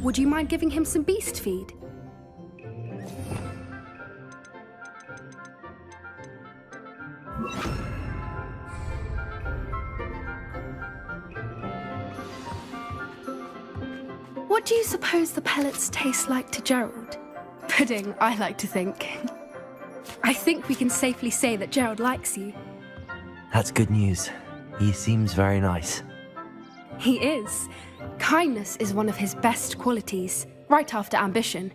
Would you mind giving him some beast feed? What do you suppose the pellets taste like to Gerald? Pudding, I like to think. I think we can safely say that Gerald likes you. That's good news. He seems very nice. He is. Kindness is one of his best qualities, right after ambition.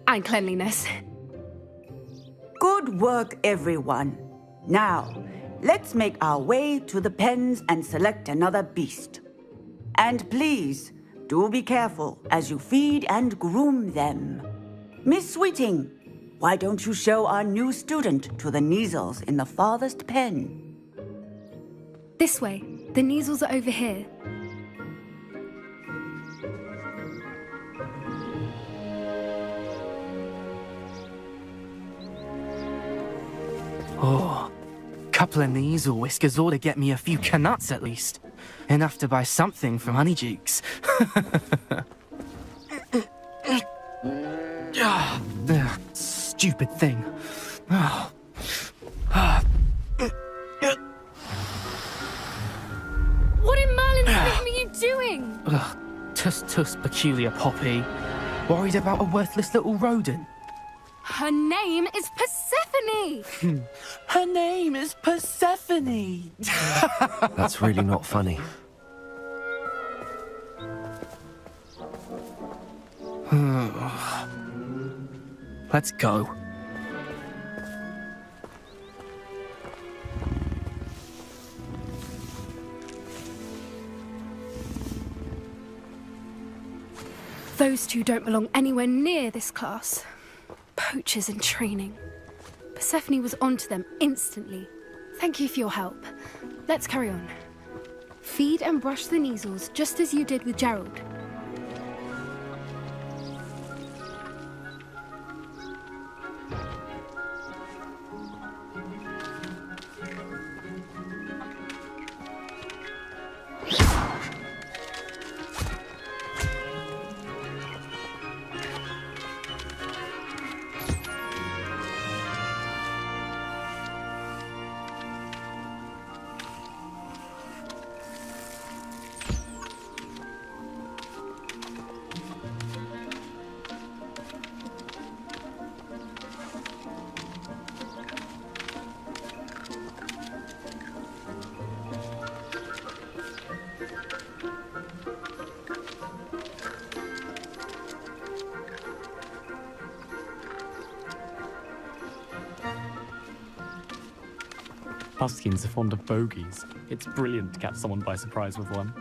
And cleanliness. Good work, everyone. Now, let's make our way to the pens and select another beast. And please, do be careful as you feed and groom them. Miss Sweeting, why don't you show our new student to the Kneazles in the farthest pen? This way. The Kneazles are over here. Oh, couple of Kneazle whiskers ought to get me a few canuts at least. Enough to buy something from Honeydukes. Stupid thing. Oh. What in Merlin's name are you doing? Tuss, peculiar poppy. Worried about a worthless little rodent. Her name is Persephone! Her name is Persephone! That's really not funny. Let's go. Those two don't belong anywhere near this class. Poachers in training. Persephone was onto them instantly. Thank you for your help. Let's carry on. Feed and brush the Kneazles just as you did with Gerald. Puskins are fond of bogies. It's brilliant to catch someone by surprise with one.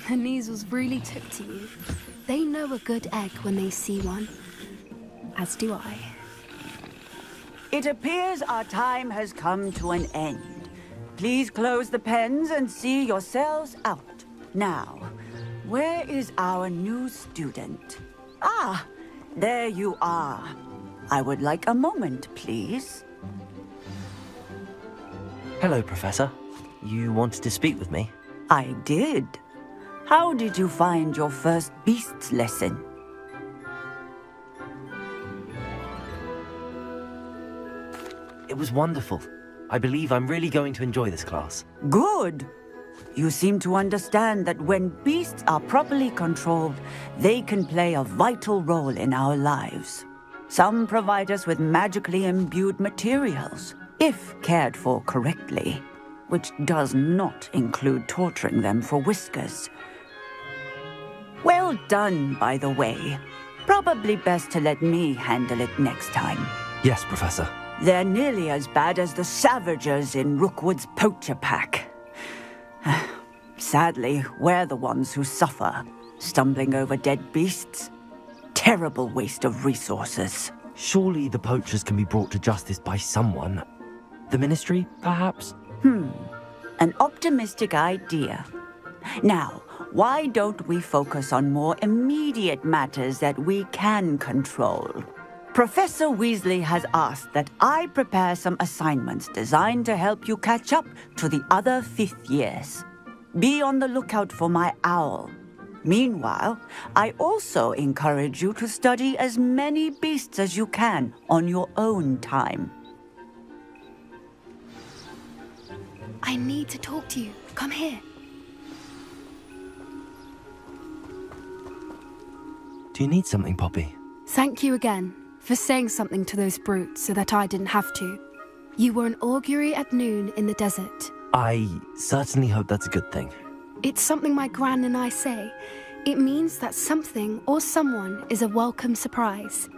The Kneazles really took to you. They know a good egg when they see one. As do I. It appears our time has come to an end. Please close the pens and see yourselves out. Now, where is our new student? Ah, there you are. I would like a moment, please. Hello, Professor. You wanted to speak with me? I did. How did you find your first beasts lesson? It was wonderful. I believe I'm really going to enjoy this class. Good. You seem to understand that when beasts are properly controlled, they can play a vital role in our lives. Some provide us with magically imbued materials, if cared for correctly, which does not include torturing them for whiskers. Well done, by the way. Probably best to let me handle it next time. Yes, Professor. They're nearly as bad as the Savagers in Rookwood's poacher pack. Sadly, we're the ones who suffer, stumbling over dead beasts. Terrible waste of resources. Surely the poachers can be brought to justice by someone. The Ministry, perhaps? An optimistic idea. Now, why don't we focus on more immediate matters that we can control? Professor Weasley has asked that I prepare some assignments designed to help you catch up to the other fifth years. Be on the lookout for my owl. Meanwhile, I also encourage you to study as many beasts as you can on your own time. I need to talk to you. Come here. Do you need something, Poppy? Thank you again for saying something to those brutes so that I didn't have to. You were an augury at noon in the desert. I certainly hope that's a good thing. It's something my gran and I say. It means that something or someone is a welcome surprise.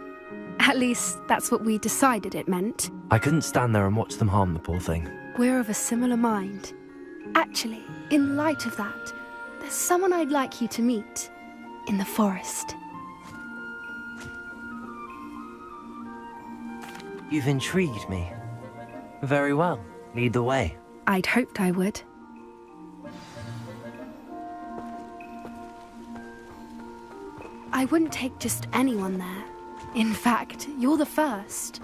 At least, that's what we decided it meant. I couldn't stand there and watch them harm the poor thing. We're of a similar mind. Actually, in light of that, there's someone I'd like you to meet in the forest. You've intrigued me. Very well. Lead the way. I'd hoped I would. I wouldn't take just anyone there. In fact, you're the first.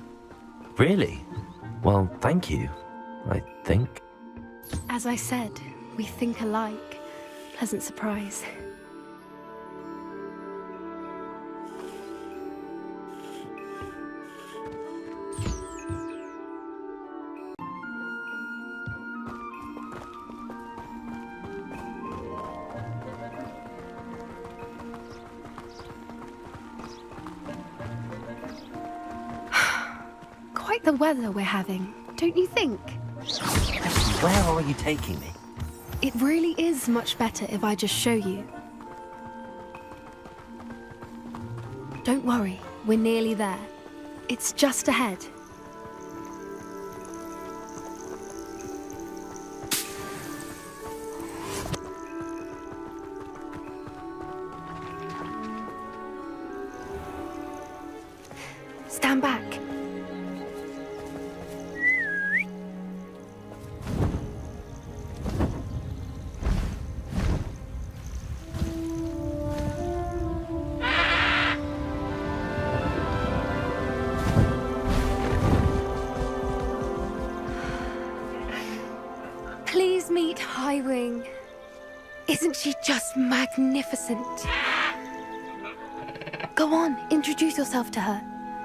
Really? Well, thank you, I think. As I said, we think alike. Pleasant surprise. Quite the weather we're having, don't you think? Where are you taking me? It really is much better if I just show you. Don't worry, we're nearly there. It's just ahead. Stand back. Please meet Highwing. Isn't she just magnificent? Go on, introduce yourself to her.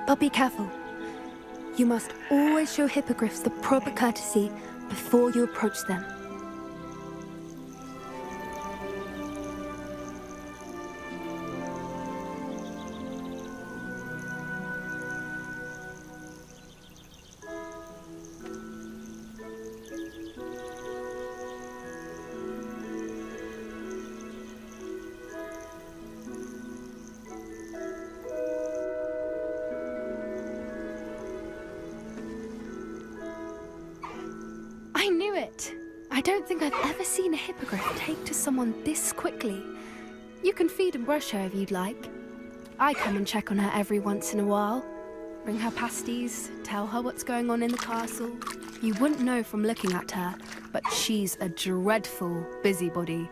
But be careful. You must always show hippogriffs the proper courtesy before you approach them. I knew it! I don't think I've ever seen a hippogriff take to someone this quickly. You can feed and brush her if you'd like. I come and check on her every once in a while. Bring her pasties, tell her what's going on in the castle. You wouldn't know from looking at her, but she's a dreadful busybody.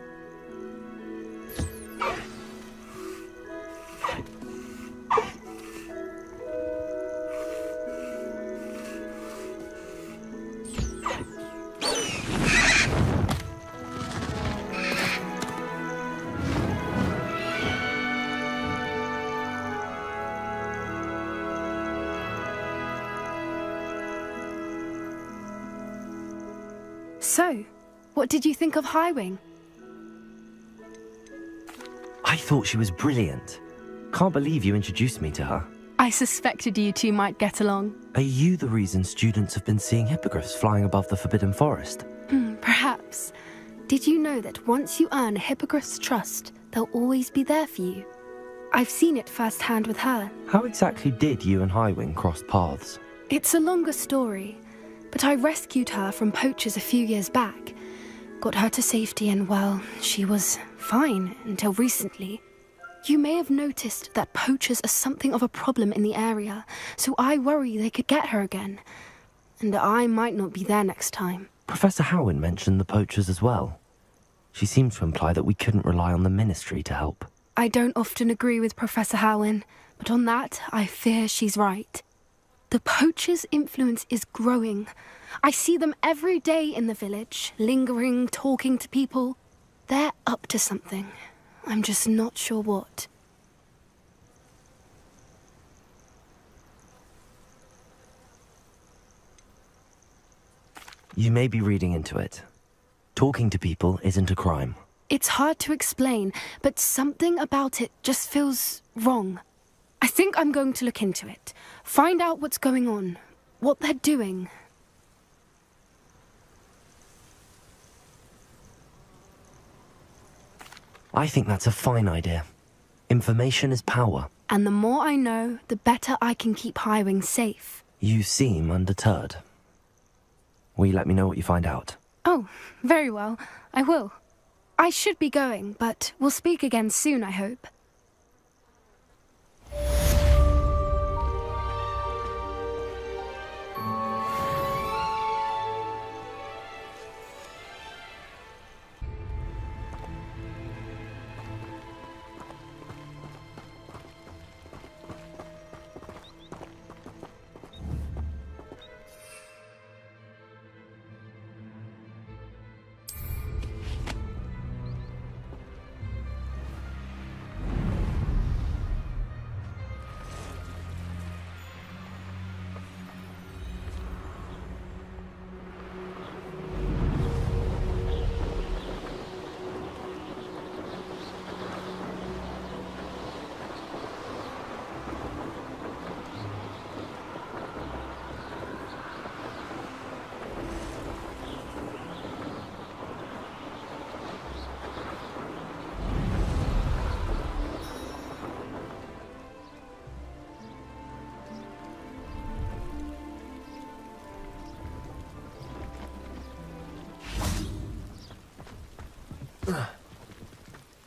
So, what did you think of Highwing? I thought she was brilliant. Can't believe you introduced me to her. I suspected you two might get along. Are you the reason students have been seeing hippogriffs flying above the Forbidden Forest? Perhaps. Did you know that once you earn a hippogriff's trust, they'll always be there for you? I've seen it firsthand with her. How exactly did you and Highwing cross paths? It's a longer story, but I rescued her from poachers a few years back. Got her to safety and, well, she was fine until recently. You may have noticed that poachers are something of a problem in the area, so I worry they could get her again. And I might not be there next time. Professor Howin mentioned the poachers as well. She seemed to imply that we couldn't rely on the Ministry to help. I don't often agree with Professor Howin, but on that, I fear she's right. The poachers' influence is growing. I see them every day in the village, lingering, talking to people. They're up to something. I'm just not sure what. You may be reading into it. Talking to people isn't a crime. It's hard to explain, but something about it just feels wrong. I think I'm going to look into it. Find out what's going on, what they're doing. I think that's a fine idea. Information is power. And the more I know, the better I can keep Highwing safe. You seem undeterred. Will you let me know what you find out? Oh, very well. I will. I should be going, but we'll speak again soon, I hope.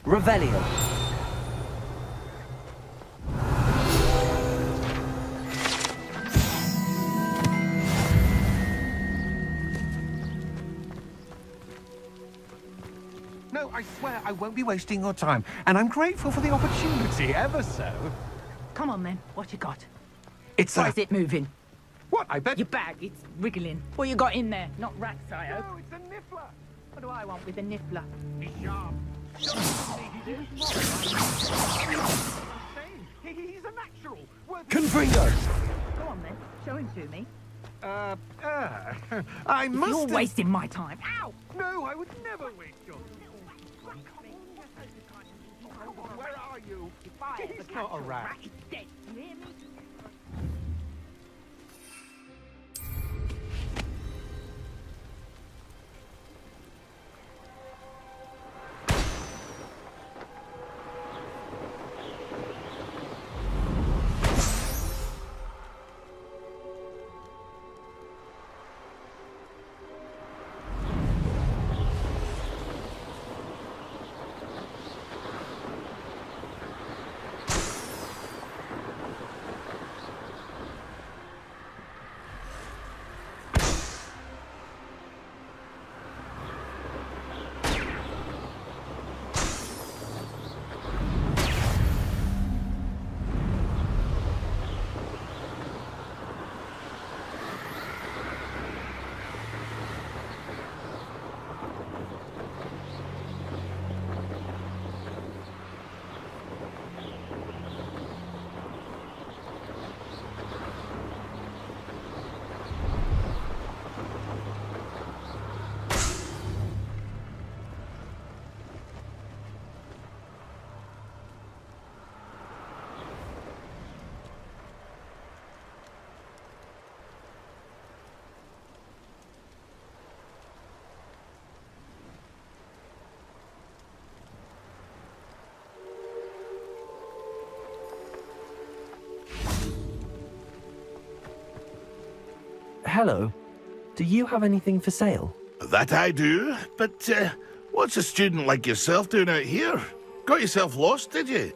Revelio. No, I swear I won't be wasting your time, and I'm grateful for the opportunity, ever so. Come on, then. What you got? It's Why is it moving? What, I bet... Your bag, it's wriggling. What you got in there? Not rats, I hope. No, it's a niffler. What do I want with a niffler? He's sharp. He's a natural. Confringo! Go on, then. Show him to me. I must You're have... wasting my time. Ow! No, I would never waste your... Where are you? If I ever He's catch not a rat. rat, he's dead. You hear me? hello. Do you have anything for sale? That I do, but what's a student like yourself doing out here? Got yourself lost, did you?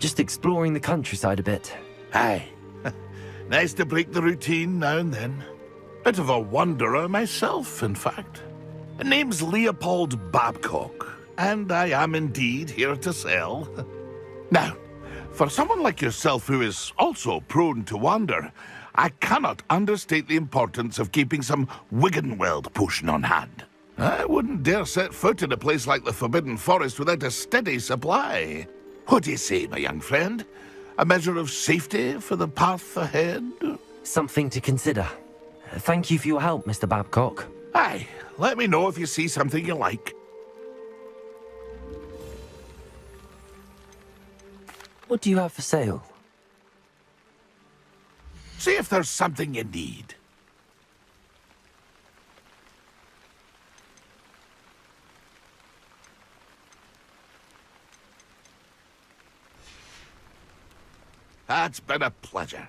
Just exploring the countryside a bit. Aye. Nice to break the routine now and then. Bit of a wanderer myself, in fact. Name's Leopold Babcock, and I am indeed here to sell. Now, for someone like yourself who is also prone to wander, I cannot understate the importance of keeping some Wiggenweld potion on hand. I wouldn't dare set foot in a place like the Forbidden Forest without a steady supply. What do you say, my young friend? A measure of safety for the path ahead? Something to consider. Thank you for your help, Mr. Babcock. Aye, let me know if you see something you like. What do you have for sale? See if there's something you need. That's been a pleasure.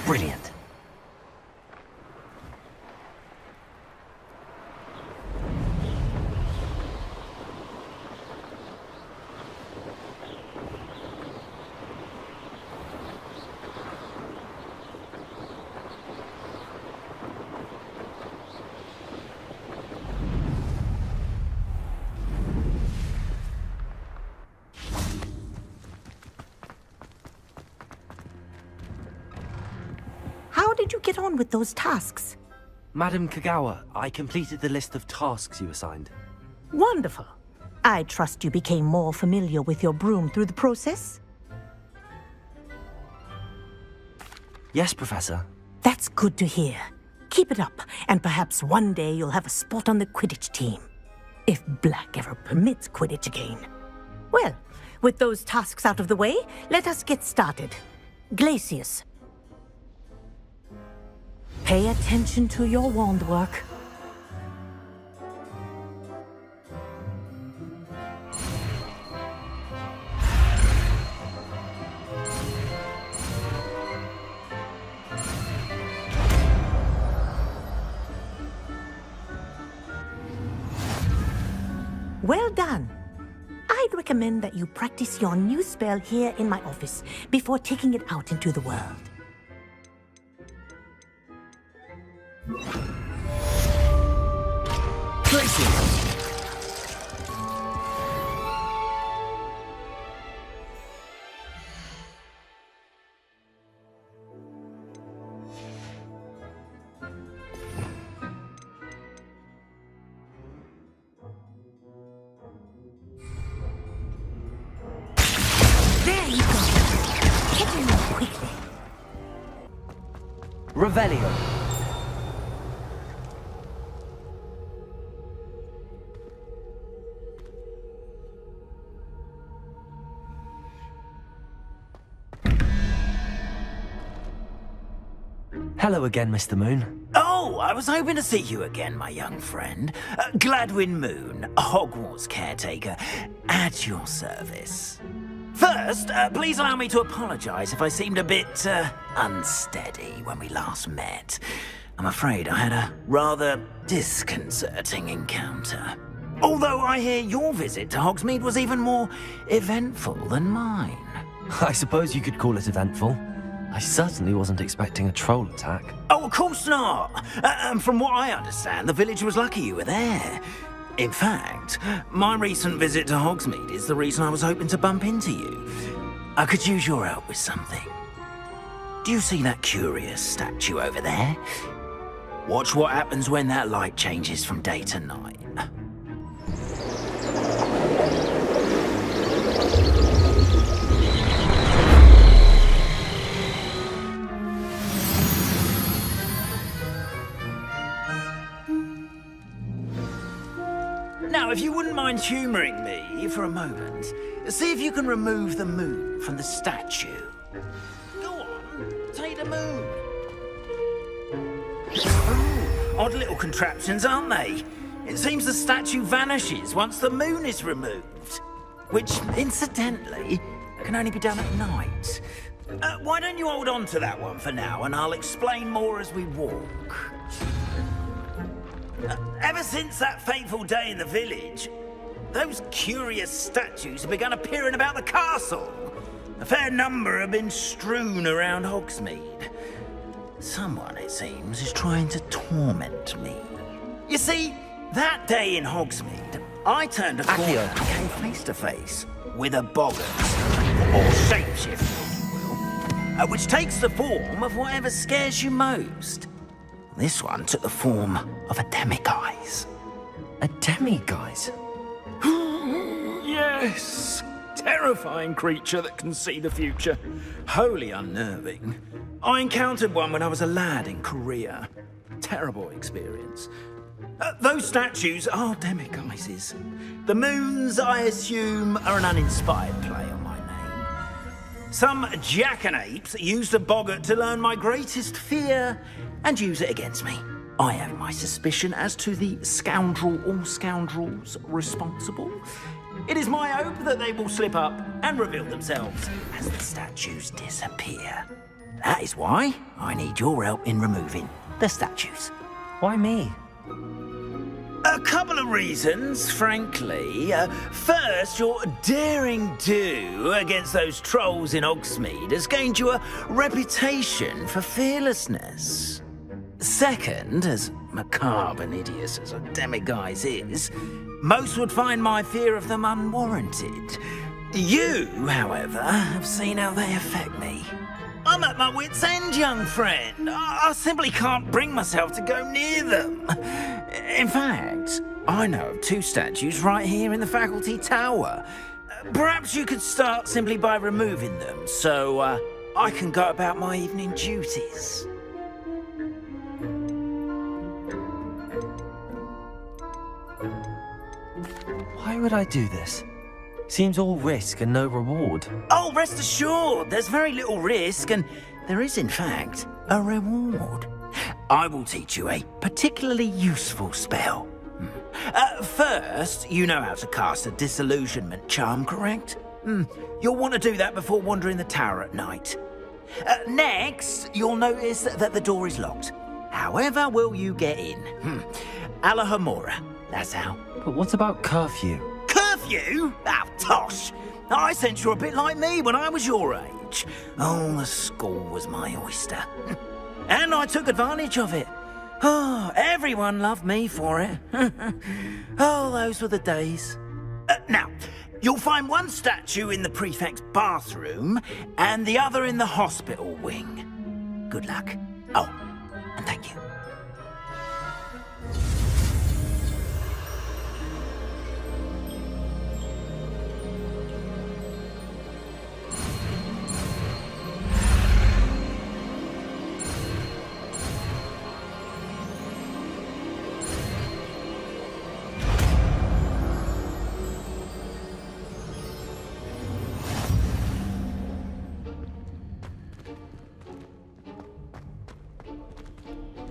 Brilliant. How did you get on with those tasks? Madam Kagawa, I completed the list of tasks you assigned. Wonderful. I trust you became more familiar with your broom through the process? Yes, Professor. That's good to hear. Keep it up, and perhaps one day you'll have a spot on the Quidditch team. If Black ever permits Quidditch again. Well, with those tasks out of the way, let us get started. Glacius. Pay attention to your wand work. Well done. I'd recommend that you practice your new spell here in my office before taking it out into the world. There you go. Get in there quickly. Revelio. Hello again, Mr. Moon. Oh, I was hoping to see you again, my young friend. Gladwin Moon, Hogwarts caretaker, at your service. First, please allow me to apologize if I seemed a bit, unsteady when we last met. I'm afraid I had a rather disconcerting encounter. Although I hear your visit to Hogsmeade was even more eventful than mine. I suppose you could call it eventful. I certainly wasn't expecting a troll attack. Oh, of course not. And from what I understand, the village was lucky you were there. In fact, my recent visit to Hogsmeade is the reason I was hoping to bump into you. I could use your help with something. Do you see that curious statue over there? Watch what happens when that light changes from day to night. Now, if you wouldn't mind humouring me for a moment, see if you can remove the moon from the statue. Go on, take the moon. Oh, odd little contraptions, aren't they? It seems the statue vanishes once the moon is removed. Which, incidentally, can only be done at night. Why don't you hold on to that one for now, and I'll explain more as we walk. Ever since that fateful day in the village, those curious statues have begun appearing about the castle. A fair number have been strewn around Hogsmeade. Someone, it seems, is trying to torment me. You see, that day in Hogsmeade, I turned a corner and came face to face with a boggart, or shapeshift, if you will, which takes the form of whatever scares you most. This one took the form of a demiguise. A demiguise? Yes! Terrifying creature that can see the future. Wholly unnerving. I encountered one when I was a lad in Korea. Terrible experience. Those statues are demiguises. The moons, I assume, are an uninspired play on my name. Some jackanapes used a boggart to learn my greatest fear and use it against me. I have my suspicion as to the scoundrel or scoundrels responsible. It is my hope that they will slip up and reveal themselves as the statues disappear. That is why I need your help in removing the statues. Why me? A couple of reasons, frankly. First, your daring do against those trolls in Hogsmeade has gained you a reputation for fearlessness. Second, as macabre and hideous as a demiguise is, most would find my fear of them unwarranted. You, however, have seen how they affect me. I'm at my wit's end, young friend. I simply can't bring myself to go near them. In fact, I know of two statues right here in the faculty tower. Perhaps you could start simply by removing them, so I can go about my evening duties. Why would I do this? Seems all risk and no reward. Oh, rest assured, there's very little risk, and there is, in fact, a reward. I will teach you a particularly useful spell. First, you know how to cast a disillusionment charm, correct? You'll want to do that before wandering the tower at night. Next, you'll notice that the door is locked. However will you get in? Alahomora, that's how. But what about curfew? Curfew? Oh, tosh! I sense you're a bit like me when I was your age. Oh, the school was my oyster. And I took advantage of it. Oh, everyone loved me for it. Oh, those were the days. Now, you'll find one statue in the prefect's bathroom and the other in the hospital wing. Good luck. Oh, and thank you.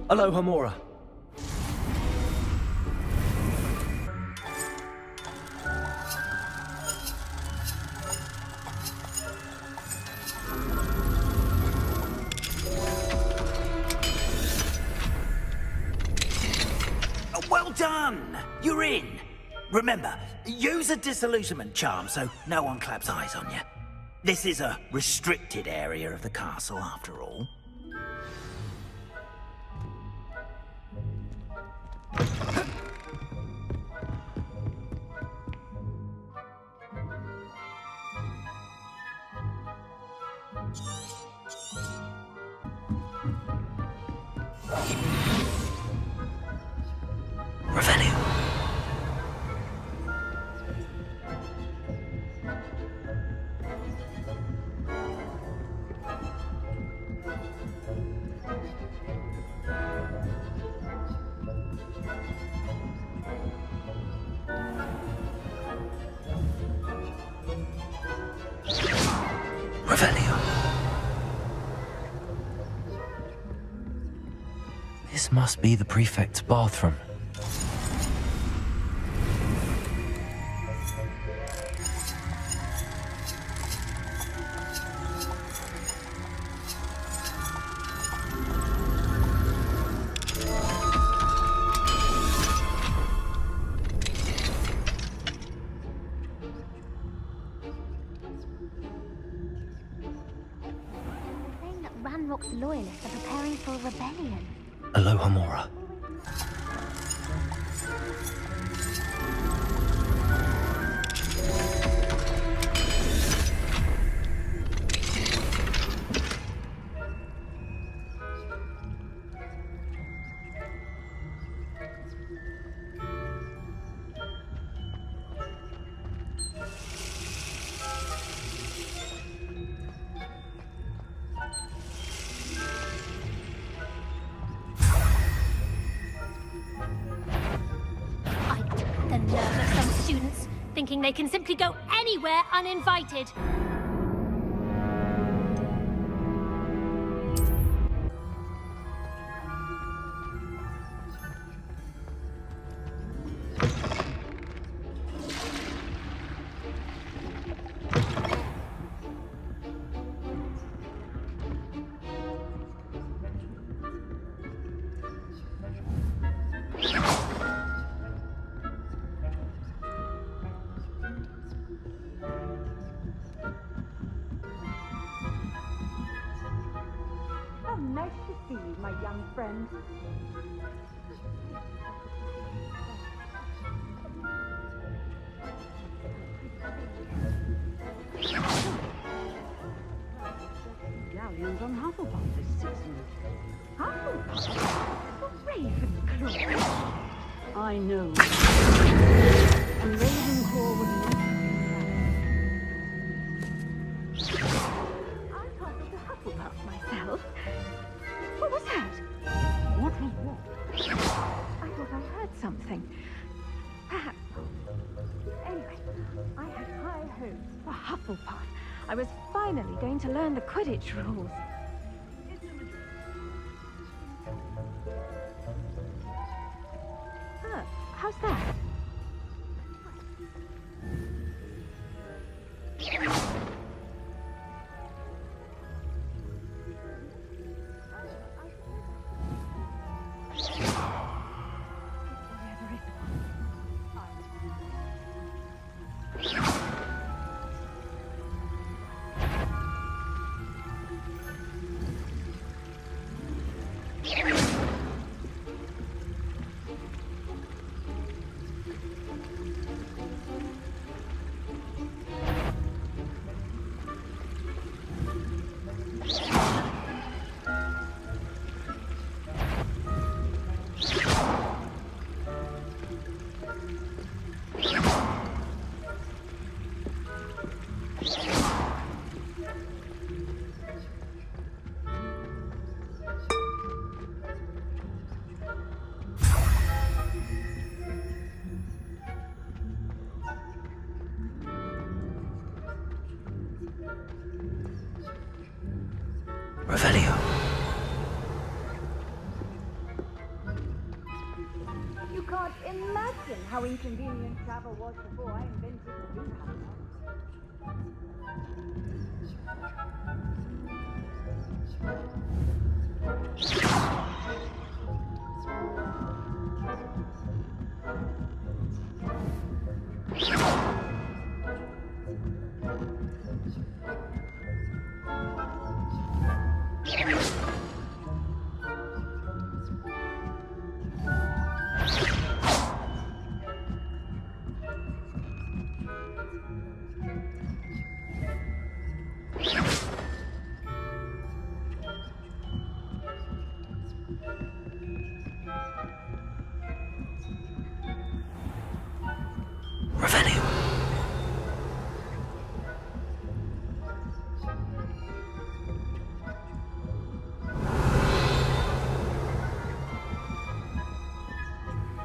Alohomora. Well done! You're in. Remember, use a disillusionment charm so no one claps eyes on you. This is a restricted area of the castle, after all. Revelio. Revelio. This must be the prefect's bathroom. Saying that Ranrock's loyalists are preparing for a rebellion. Alohomora. The nerve of some students, thinking they can simply go anywhere uninvited. Nice to see you, my young friend. Galleons on Hufflepuff this season. Hufflepuff? The Ravenclaw. I know. And Ravenclaw would not. I'm part of the Hufflepuff myself. What was that? What was what? I thought I heard something. Perhaps not. Anyway, I had high hopes for Hufflepuff. I was finally going to learn the Quidditch rules. Revelio. You can't imagine how inconvenient travel was before I invented the greenhouse. Revelio.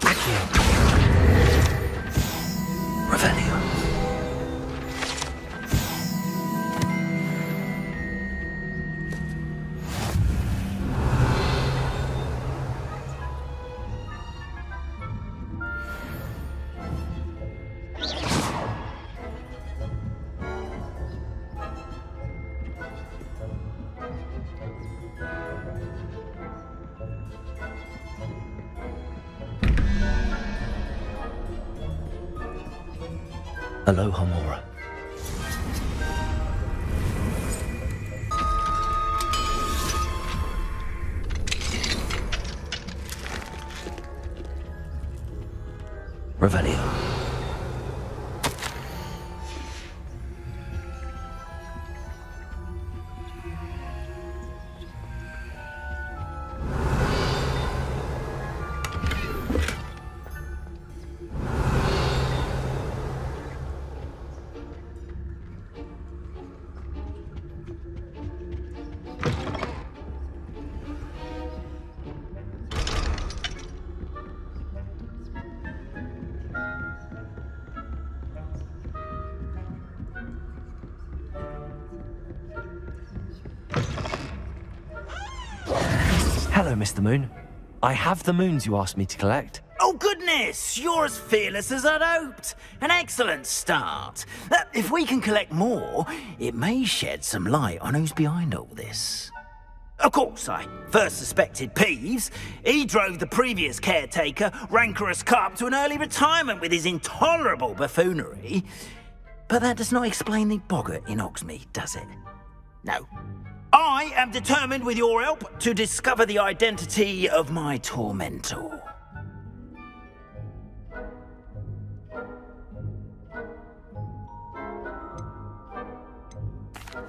Accio. Revelio. Aloha Mora. Revelio. Hello, Mr. Moon. I have the moons you asked me to collect. Oh, goodness! You're as fearless as I'd hoped. An excellent start. If we can collect more, it may shed some light on who's behind all this. Of course, I first suspected Peeves. He drove the previous caretaker, Rancorous Carp, to an early retirement with his intolerable buffoonery. But that does not explain the boggart in Hogsmeade, does it? No. I am determined, with your help, to discover the identity of my tormentor.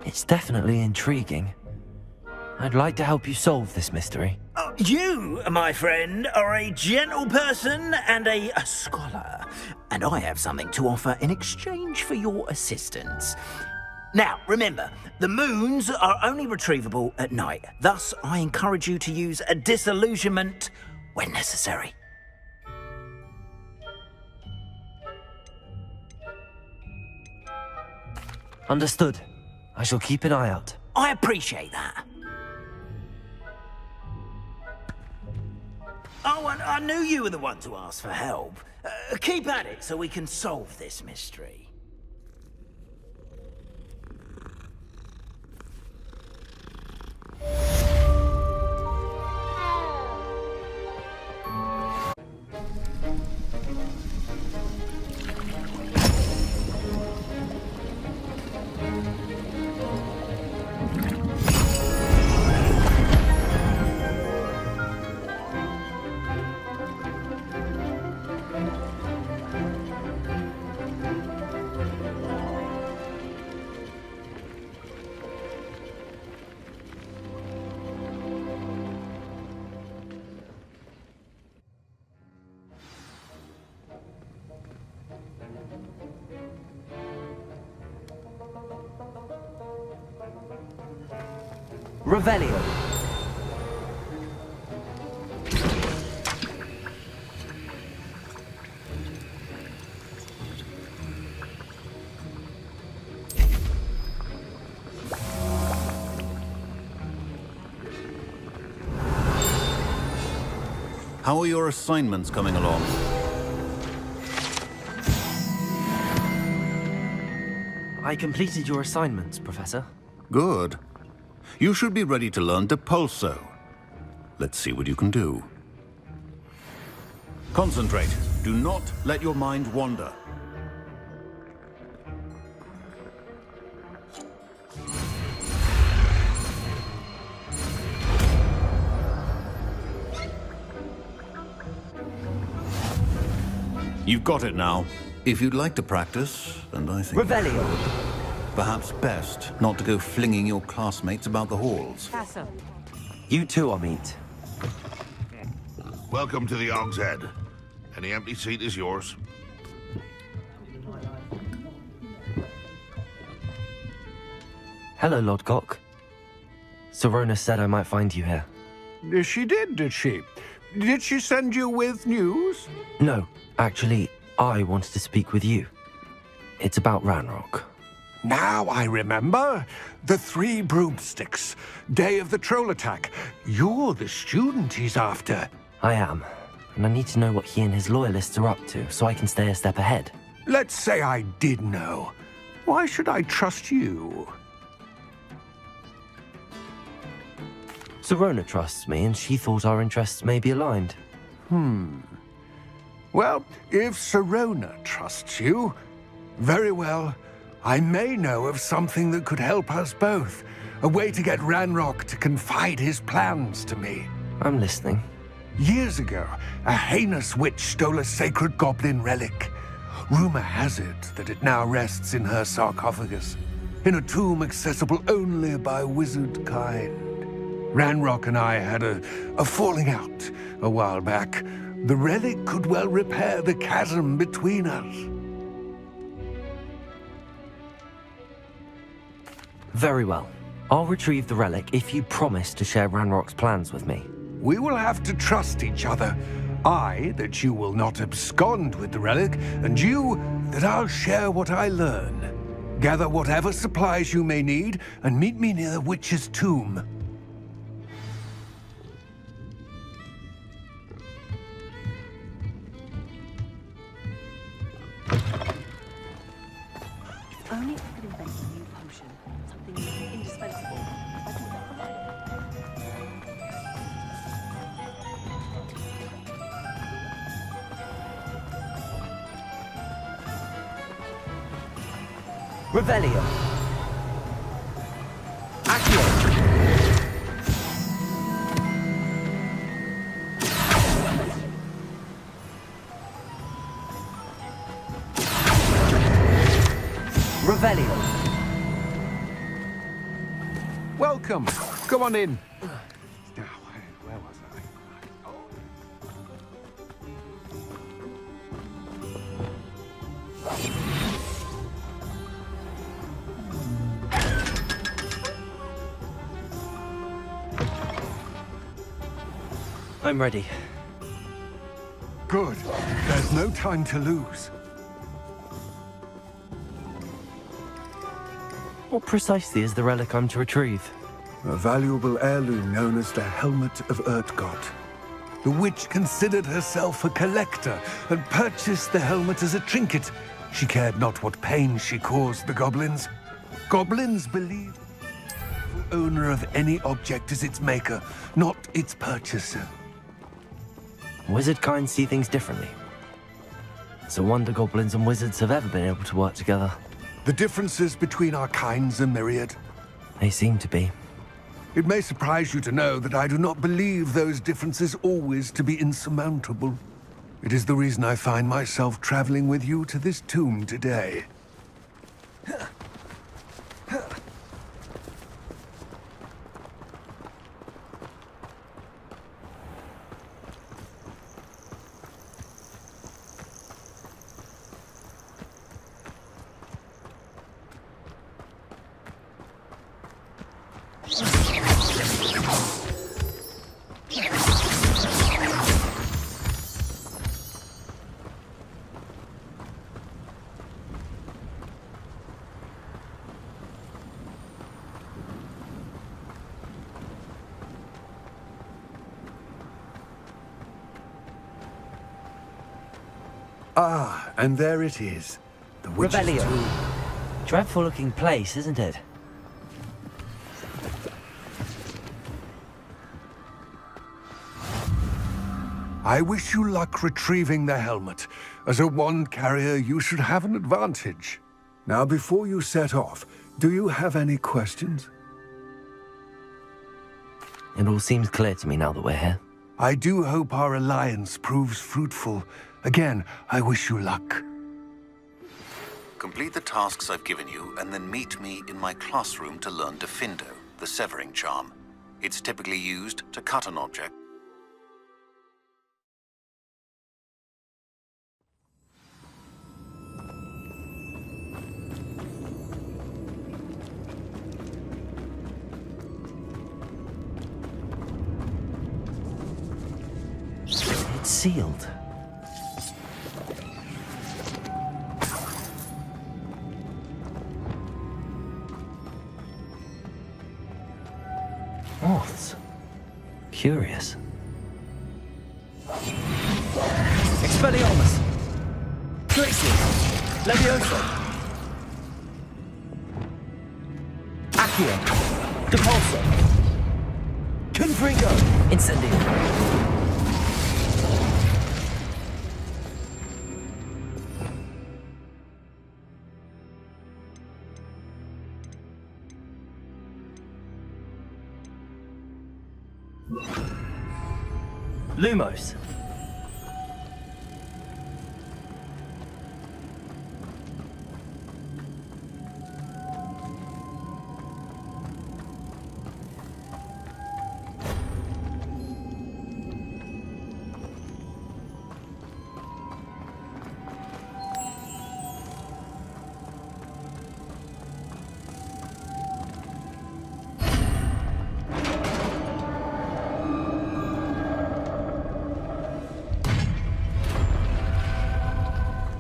It's definitely intriguing. I'd like to help you solve this mystery. You, my friend, are a gentle person and a scholar, and I have something to offer in exchange for your assistance. Now, remember, the moons are only retrievable at night. Thus, I encourage you to use a disillusionment when necessary. Understood. I shall keep an eye out. I appreciate that. Oh, and I knew you were the one to ask for help. Keep at it so we can solve this mystery. Revelio. How are your assignments coming along? I completed your assignments, Professor. Good. You should be ready to learn Depulso. Let's see what you can do. Concentrate. Do not let your mind wander. You've got it now. If you'd like to practice, and I think... Revelio. Perhaps best not to go flinging your classmates about the halls. You too, Amit. Welcome to the Og's Head. Any empty seat is yours. Hello, Lord Cock. Serona said I might find you here. She did she? Did she send you with news? No, actually, I wanted to speak with you. It's about Ranrock. Now I remember. The 3 broomsticks. Day of the troll attack. You're the student he's after. I am, and I need to know what he and his loyalists are up to so I can stay a step ahead. Let's say I did know. Why should I trust you? Serona trusts me, and she thought our interests may be aligned. Well, if Serona trusts you, very well. I may know of something that could help us both. A way to get Ranrock to confide his plans to me. I'm listening. Years ago, a heinous witch stole a sacred goblin relic. Rumor has it that it now rests in her sarcophagus, in a tomb accessible only by wizard kind. Ranrock and I had a falling out a while back. The relic could well repair the chasm between us. Very well. I'll retrieve the relic if you promise to share Ranrock's plans with me. We will have to trust each other. I, that you will not abscond with the relic, and you, that I'll share what I learn. Gather whatever supplies you may need, and meet me near the witch's tomb. If only I could invent a new potion. Something indispensable. I think that Revelio. Accio. Revelio. Welcome. Come on in. Now, where was I'm ready. Good. There's no time to lose. What precisely is the relic I'm to retrieve? A valuable heirloom known as the Helmet of Urtgott. The witch considered herself a collector and purchased the helmet as a trinket. She cared not what pain she caused the goblins. Goblins believed the owner of any object is its maker, not its purchaser. Wizard kind see things differently. It's a wonder goblins and wizards have ever been able to work together. The differences between our kinds are myriad. They seem to be. It may surprise you to know that I do not believe those differences always to be insurmountable. It is the reason I find myself traveling with you to this tomb today. Ah, and there it is. The witch's Revelio. tomb. Dreadful looking place, isn't it? I wish you luck retrieving the helmet. As a wand carrier, you should have an advantage. Now, before you set off, do you have any questions? It all seems clear to me now that we're here. I do hope our alliance proves fruitful. Again, I wish you luck. Complete the tasks I've given you, and then meet me in my classroom to learn Defindo, the severing charm. It's typically used to cut an object. It's sealed. Moths. Curious. Expelliarmus! Glacius! Levioso! Accio! Depulso! Confringo! Incendio! Lumos.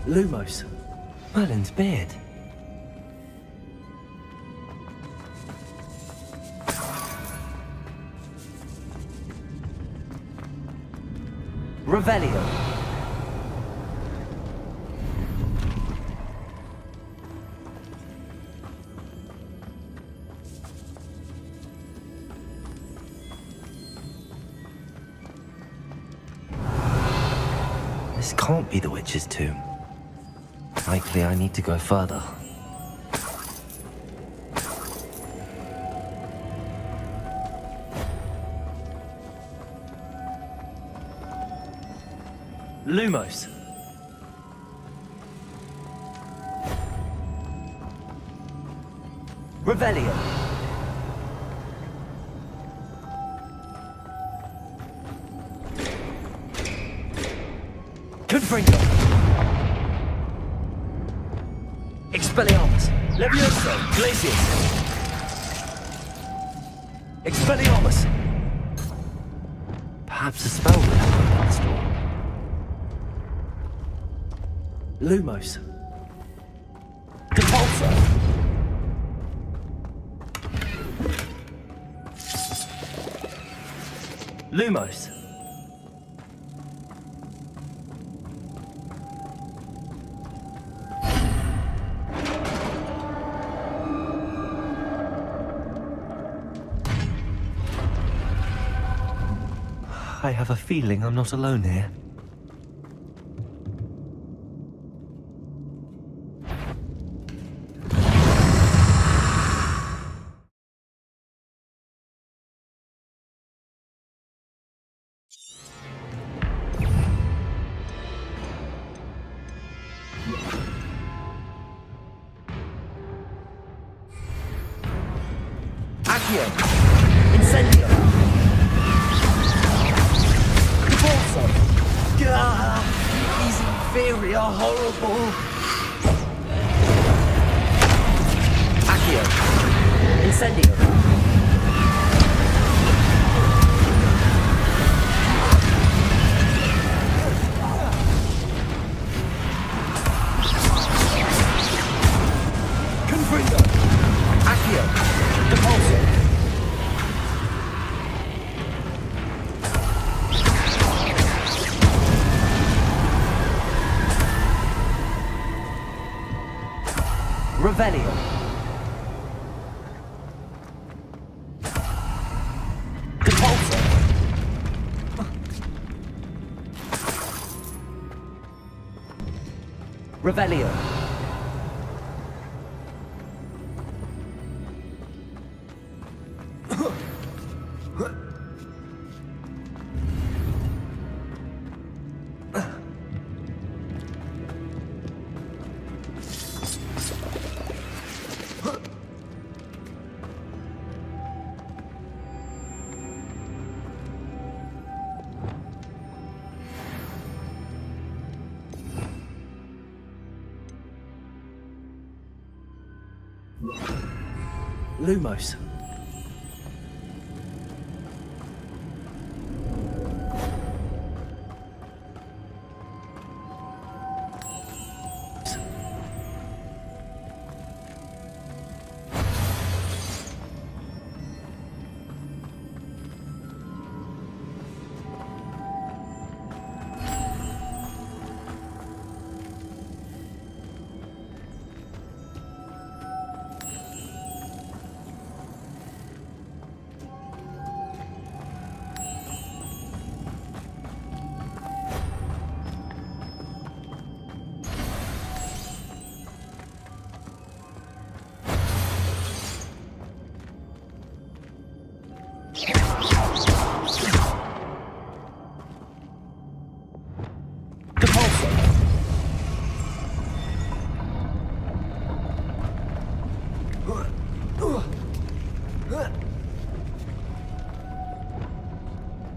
Lumos. Merlin's beard. Revelio. This can't be the witch's tomb. Likely I need to go further. Lumos. Revelio. Confringo. Expelliarmus! Levioso! Glacius! Expelliarmus! Perhaps a spell would help open this door. Lumos. Depulso! Lumos. I have a feeling I'm not alone here. Accio! Incendio! Depulso! These inferi are horrible! Accio! Incendio! Confringo! Accio! Depulso! Revelio. Depulso. Revelio. Lumos.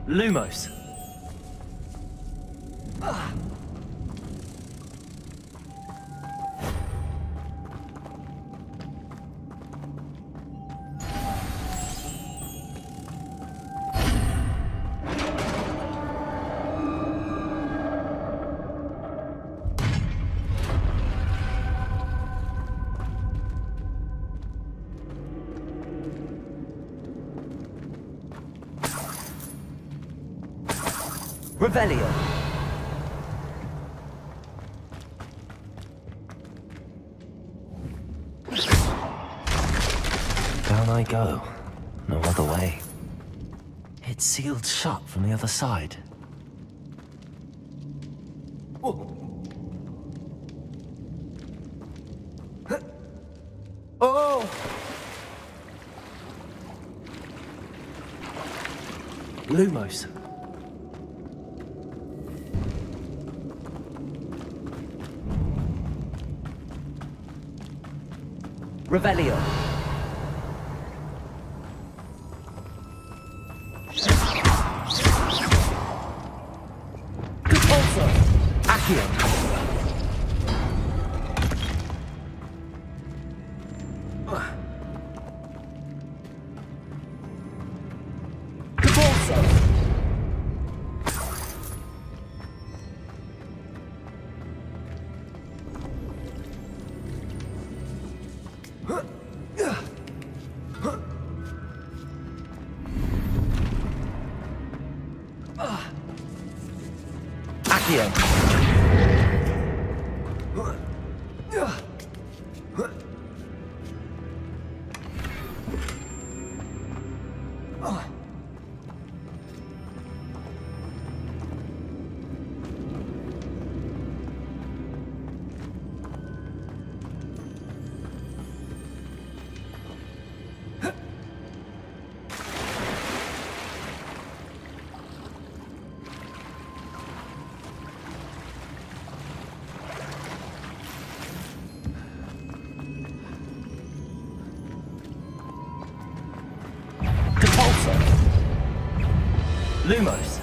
Lumos. Revelio. Down I go. No other way. It's sealed shut from the other side. Oh! Lumos. Revelio. Depulso. Accio. Depulso. Accio. Lumos.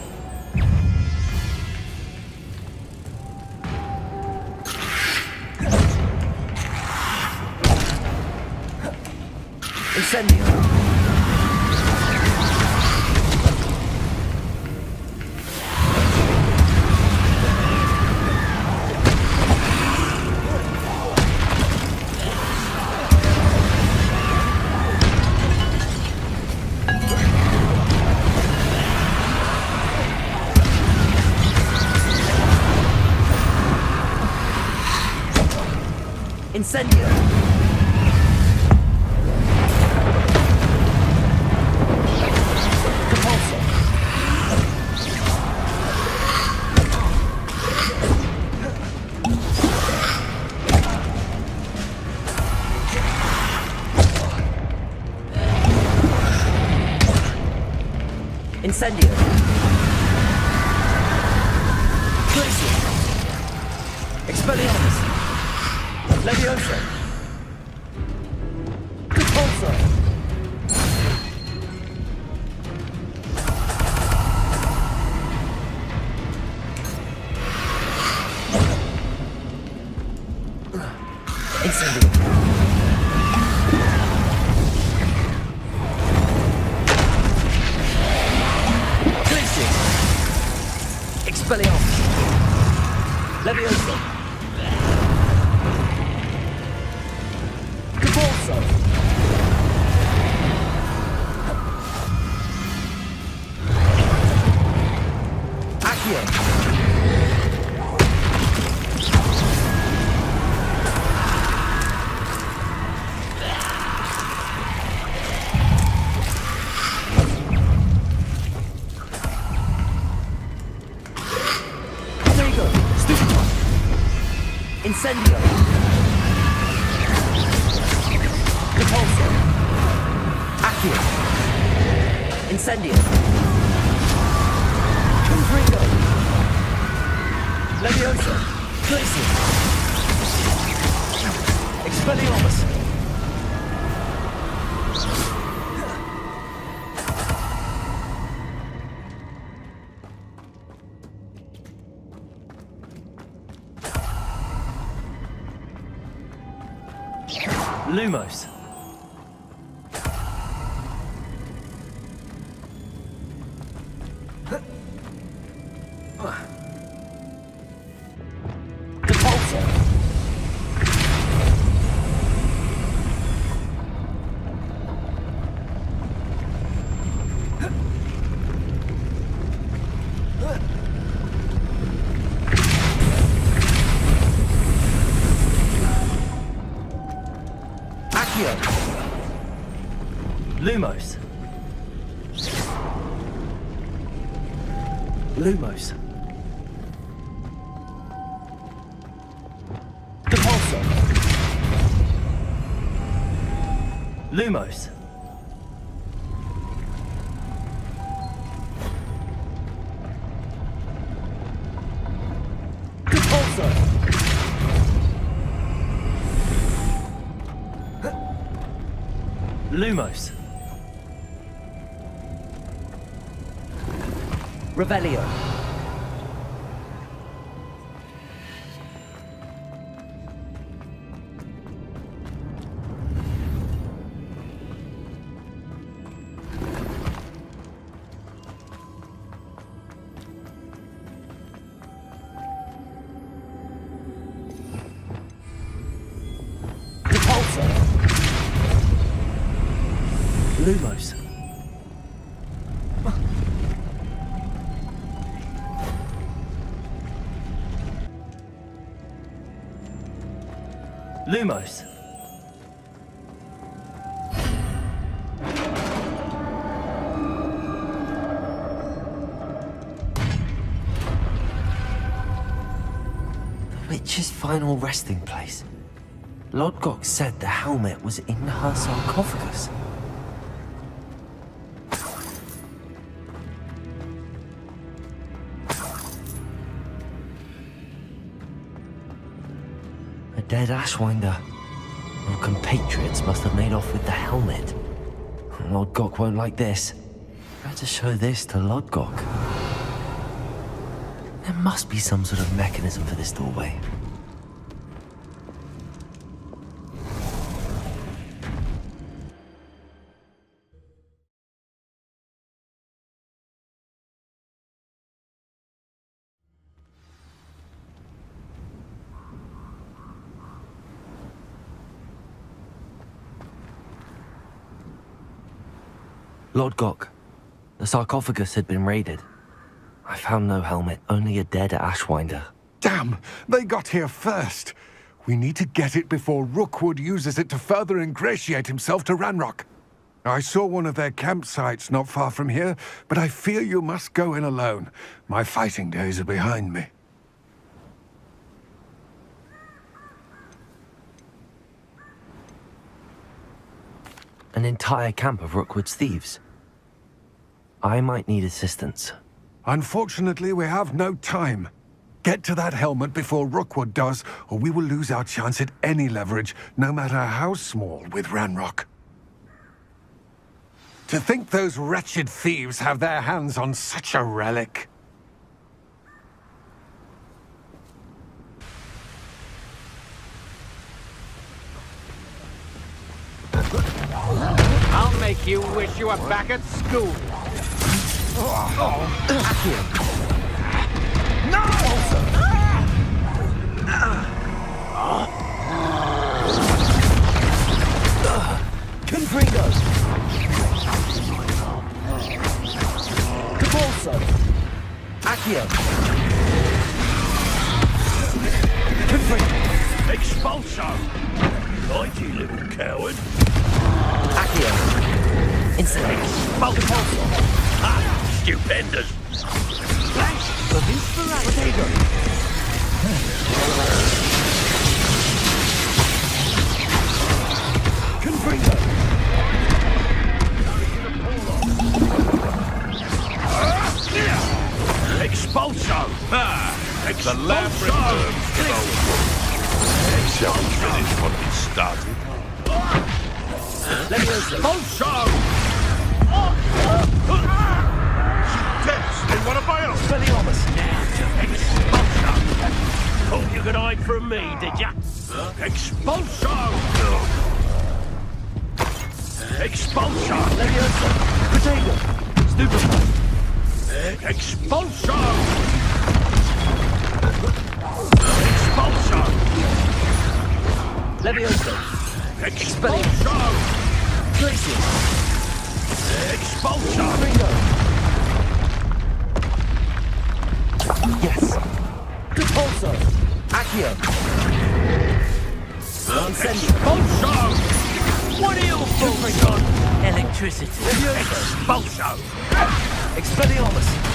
Incendio. Incendio. Incendio! Glacier! Expelliarmus! Levioso! Repulsor! Incendio! Glacier! Expelliarmus! Levioso! Repulsor! Accio! There you go! Stupid one! Incendio! Repulsor! Accio! Incendio! Confringo! Levioso! Glacier! Expelliarmus! Lumos! Repulsor! Accio! Lumos! Lumos! Repulsor! Lumos! Repulsor! Lumos! Revelio! Repulsor! Lumos! Lumos! The witch's final resting place. Lodgok said the helmet was in her sarcophagus. A dead Ashwinder. Our compatriots must have made off with the helmet. Lodgok won't like this. Better show this to Lodgok. There must be some sort of mechanism for this doorway. Lodgok, the sarcophagus had been raided. I found no helmet, only a dead Ashwinder. Damn! They got here first! We need to get it before Rookwood uses it to further ingratiate himself to Ranrock. I saw one of their campsites not far from here, but I fear you must go in alone. My fighting days are behind me. An entire camp of Rookwood's thieves. I might need assistance. Unfortunately, we have no time. Get to that helmet before Rookwood does, or we will lose our chance at any leverage, no matter how small, with Ranrock. To think those wretched thieves have their hands on such a relic. I'll make you wish you were back at school. Confringo! Capulso! Accio! Confringo! Expulso! Right, you little coward. Accio! Instant! Expulso! Ah, stupendous! Flash! Of inspiration! Confringo! Expulso! Ah! The labyrinth Shall we finish what we started? Expulso! Death in one of my own! Expulso! Thought you could hide from me, did ya? Expulso! Expulso! Potato! Stupefy! Expulso! Expulso! Levioso! Expulso! Glacius! Expulso! Ringo! Yes! Capulso! Accio! Incendio! Expulso! What are you fools on? Electricity! Expulso! Expelliarmus!